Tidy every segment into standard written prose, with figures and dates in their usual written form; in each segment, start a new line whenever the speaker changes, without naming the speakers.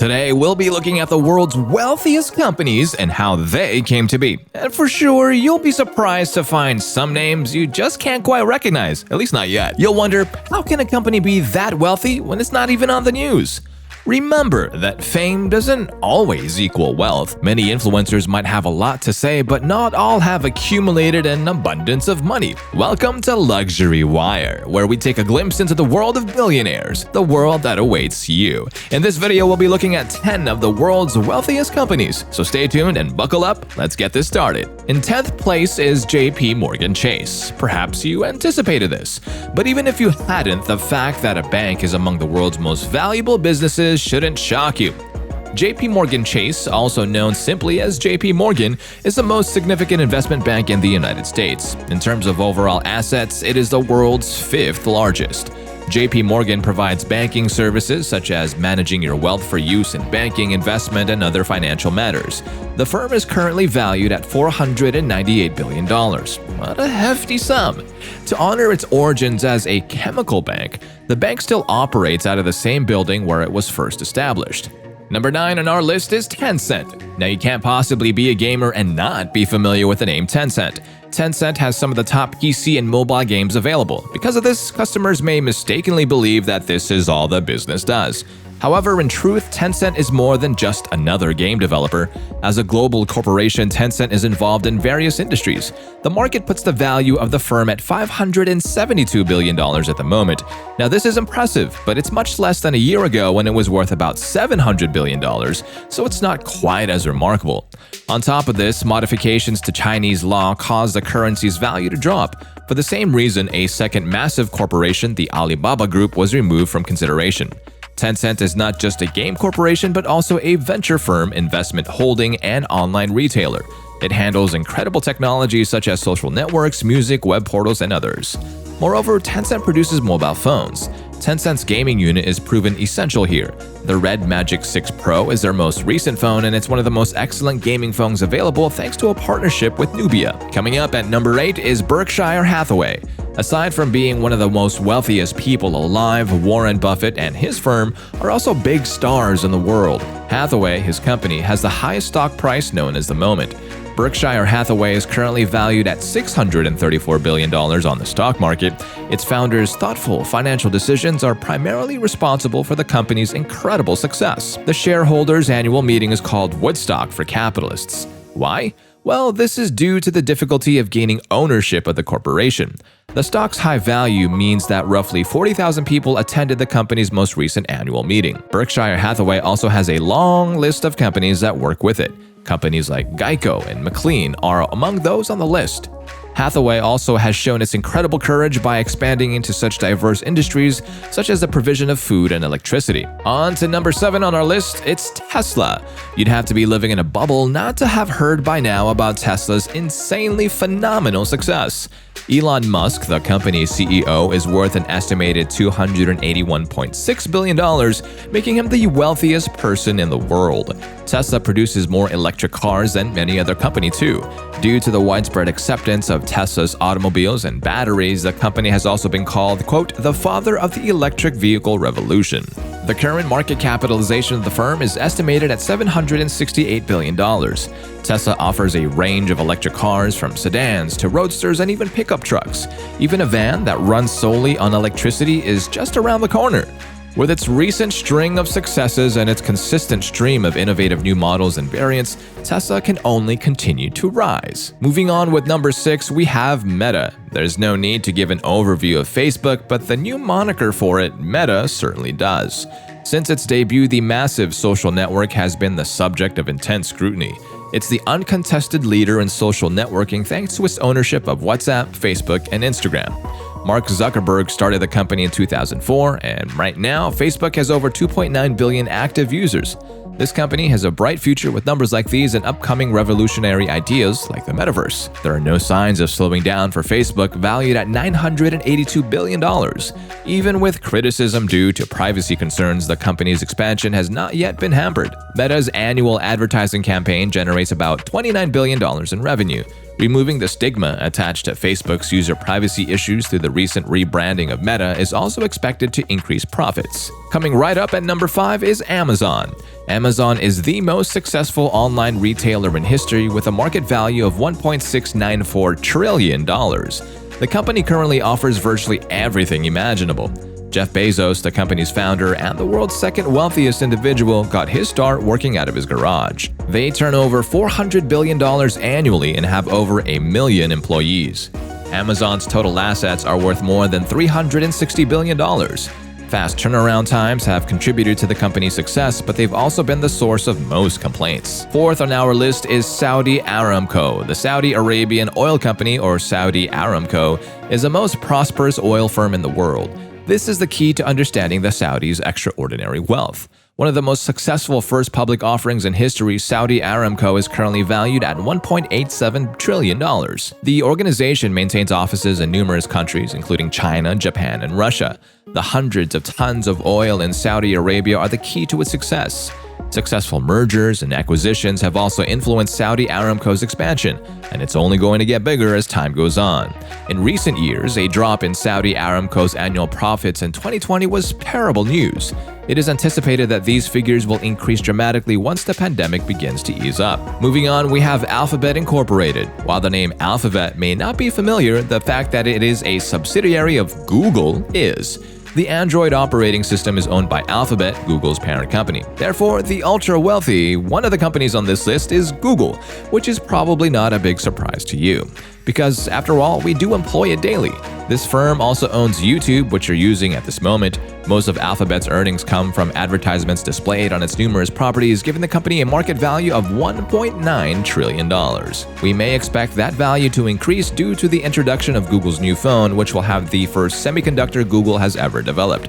Today, we'll be looking at the world's wealthiest companies and how they came to be. And for sure, you'll be surprised to find some names you just can't quite recognize, at least not yet. You'll wonder, how can a company be that wealthy when it's not even on the news? Remember that fame doesn't always equal wealth. Many influencers might have a lot to say, but not all have accumulated an abundance of money. Welcome to Luxury Wire, where we take a glimpse into the world of billionaires, the world that awaits you. In this video, we'll be looking at 10 of the world's wealthiest companies. So stay tuned and buckle up. Let's get this started. In 10th place is JP Morgan Chase. Perhaps you anticipated this. But even if you hadn't, the fact that a bank is among the world's most valuable businesses shouldn't shock you. JP Morgan Chase, also known simply as JP Morgan, is the most significant investment bank in the United States. In terms of overall assets, it is the world's 5th largest. JP Morgan provides banking services such as managing your wealth for use in banking, investment, and other financial matters. The firm is currently valued at $498 billion. What a hefty sum! To honor its origins as a chemical bank, the bank still operates out of the same building where it was first established. Number 9 on our list is Tencent. Now, you can't possibly be a gamer and not be familiar with the name Tencent. Tencent has some of the top PC and mobile games available. Because of this, customers may mistakenly believe that this is all the business does. However, in truth, Tencent is more than just another game developer. As a global corporation, Tencent is involved in various industries. The market puts the value of the firm at $572 billion at the moment. Now, this is impressive, but it's much less than a year ago when it was worth about $700 billion, so it's not quite as remarkable. On top of this, modifications to Chinese law caused the currency's value to drop. For the same reason, a second massive corporation, the Alibaba Group, was removed from consideration. Tencent is not just a game corporation, but also a venture firm, investment holding, and online retailer. It handles incredible technologies such as social networks, music, web portals, and others. Moreover, Tencent produces mobile phones. Tencent's gaming unit is proven essential here. The Red Magic 6 Pro is their most recent phone, and it's one of the most excellent gaming phones available thanks to a partnership with Nubia. Coming up at number 8 is Berkshire Hathaway. Aside from being one of the most wealthiest people alive, Warren Buffett and his firm are also big stars in the world. Hathaway, his company, has the highest stock price known as the moment. Berkshire Hathaway is currently valued at $634 billion on the stock market. Its founders' thoughtful financial decisions are primarily responsible for the company's incredible success. The shareholders' annual meeting is called Woodstock for capitalists. Why? Well, this is due to the difficulty of gaining ownership of the corporation. The stock's high value means that roughly 40,000 people attended the company's most recent annual meeting. Berkshire Hathaway also has a long list of companies that work with it. Companies like Geico and McLean are among those on the list. Hathaway also has shown its incredible courage by expanding into such diverse industries such as the provision of food and electricity. On to number 7 on our list, it's Tesla. You'd have to be living in a bubble not to have heard by now about Tesla's insanely phenomenal success. Elon Musk, the company's CEO, is worth an estimated $281.6 billion, making him the wealthiest person in the world. Tesla produces more electric cars than any other company too. Due to the widespread acceptance of Tesla's automobiles and batteries, the company has also been called, quote, the father of the electric vehicle revolution. The current market capitalization of the firm is estimated at $768 billion. Tesla offers a range of electric cars from sedans to roadsters and even pickup trucks. Even a van that runs solely on electricity is just around the corner. With its recent string of successes and its consistent stream of innovative new models and variants, Tesla can only continue to rise. Moving on with number 6, we have Meta. There's no need to give an overview of Facebook, but the new moniker for it, Meta, certainly does. Since its debut, the massive social network has been the subject of intense scrutiny. It's the uncontested leader in social networking thanks to its ownership of WhatsApp, Facebook, and Instagram. Mark Zuckerberg started the company in 2004, and right now, Facebook has over 2.9 billion active users. This company has a bright future with numbers like these and upcoming revolutionary ideas like the metaverse. There are no signs of slowing down for Facebook, valued at $982 billion. Even with criticism due to privacy concerns, the company's expansion has not yet been hampered. Meta's annual advertising campaign generates about $29 billion in revenue. Removing the stigma attached to Facebook's user privacy issues through the recent rebranding of Meta is also expected to increase profits. Coming right up at number 5 is Amazon. Amazon is the most successful online retailer in history with a market value of $1.694 trillion. The company currently offers virtually everything imaginable. Jeff Bezos, the company's founder and the world's second wealthiest individual, got his start working out of his garage. They turn over $400 billion annually and have over 1 million employees. Amazon's total assets are worth more than $360 billion. Fast turnaround times have contributed to the company's success, but they've also been the source of most complaints. Fourth on our list is Saudi Aramco. The Saudi Arabian oil company, or Saudi Aramco, is the most prosperous oil firm in the world. This is the key to understanding the Saudis' extraordinary wealth. One of the most successful first public offerings in history, Saudi Aramco is currently valued at $1.87 trillion. The organization maintains offices in numerous countries, including China, Japan, and Russia. The hundreds of tons of oil in Saudi Arabia are the key to its success. Successful mergers and acquisitions have also influenced Saudi Aramco's expansion, and it's only going to get bigger as time goes on. In recent years, a drop in Saudi Aramco's annual profits in 2020 was terrible news. It is anticipated that these figures will increase dramatically once the pandemic begins to ease up. Moving on, we have Alphabet Incorporated. While the name Alphabet may not be familiar, the fact that it is a subsidiary of Google is. The Android operating system is owned by Alphabet, Google's parent company. Therefore, the ultra-wealthy, one of the companies on this list is Google, which is probably not a big surprise to you. Because, after all, we do employ it daily. This firm also owns YouTube, which you're using at this moment. Most of Alphabet's earnings come from advertisements displayed on its numerous properties, giving the company a market value of $1.9 trillion. We may expect that value to increase due to the introduction of Google's new phone, which will have the first semiconductor Google has ever developed.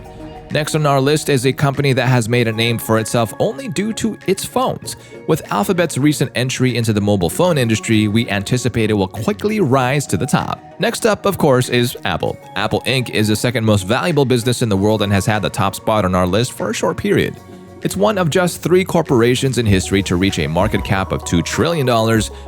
Next on our list is a company that has made a name for itself only due to its phones. With Alphabet's recent entry into the mobile phone industry, we anticipate it will quickly rise to the top. Next up, of course, is Apple. Apple Inc. is the second most valuable business in the world and has had the top spot on our list for a short period. It's one of just 3 corporations in history to reach a market cap of $2 trillion,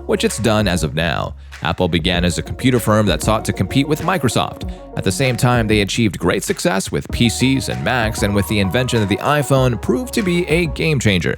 which it's done as of now. Apple began as a computer firm that sought to compete with Microsoft. At the same time, they achieved great success with PCs and Macs, and with the invention of the iPhone, proved to be a game changer.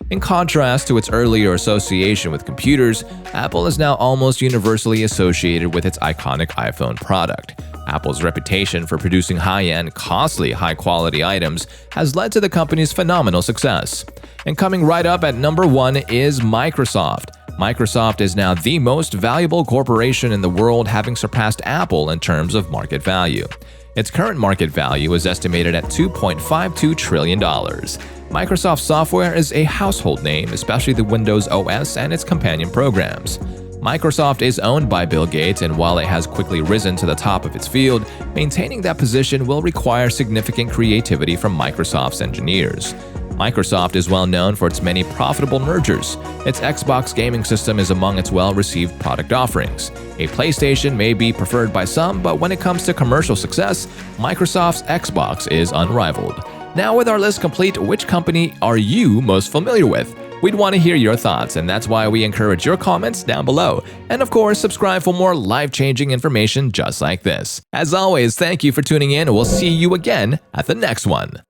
In contrast to its earlier association with computers, Apple is now almost universally associated with its iconic iPhone product. Apple's reputation for producing high-end, costly, high-quality items has led to the company's phenomenal success. And coming right up at number 1 is Microsoft. Microsoft is now the most valuable corporation in the world, having surpassed Apple in terms of market value. Its current market value is estimated at $2.52 trillion. Microsoft software is a household name, especially the Windows OS and its companion programs. Microsoft is owned by Bill Gates, and while it has quickly risen to the top of its field, maintaining that position will require significant creativity from Microsoft's engineers. Microsoft is well known for its many profitable mergers. Its Xbox gaming system is among its well-received product offerings. A PlayStation may be preferred by some, but when it comes to commercial success, Microsoft's Xbox is unrivaled. Now, with our list complete, which company are you most familiar with? We'd want to hear your thoughts, and that's why we encourage your comments down below. And of course, subscribe for more life-changing information just like this. As always, thank you for tuning in, and we'll see you again at the next one.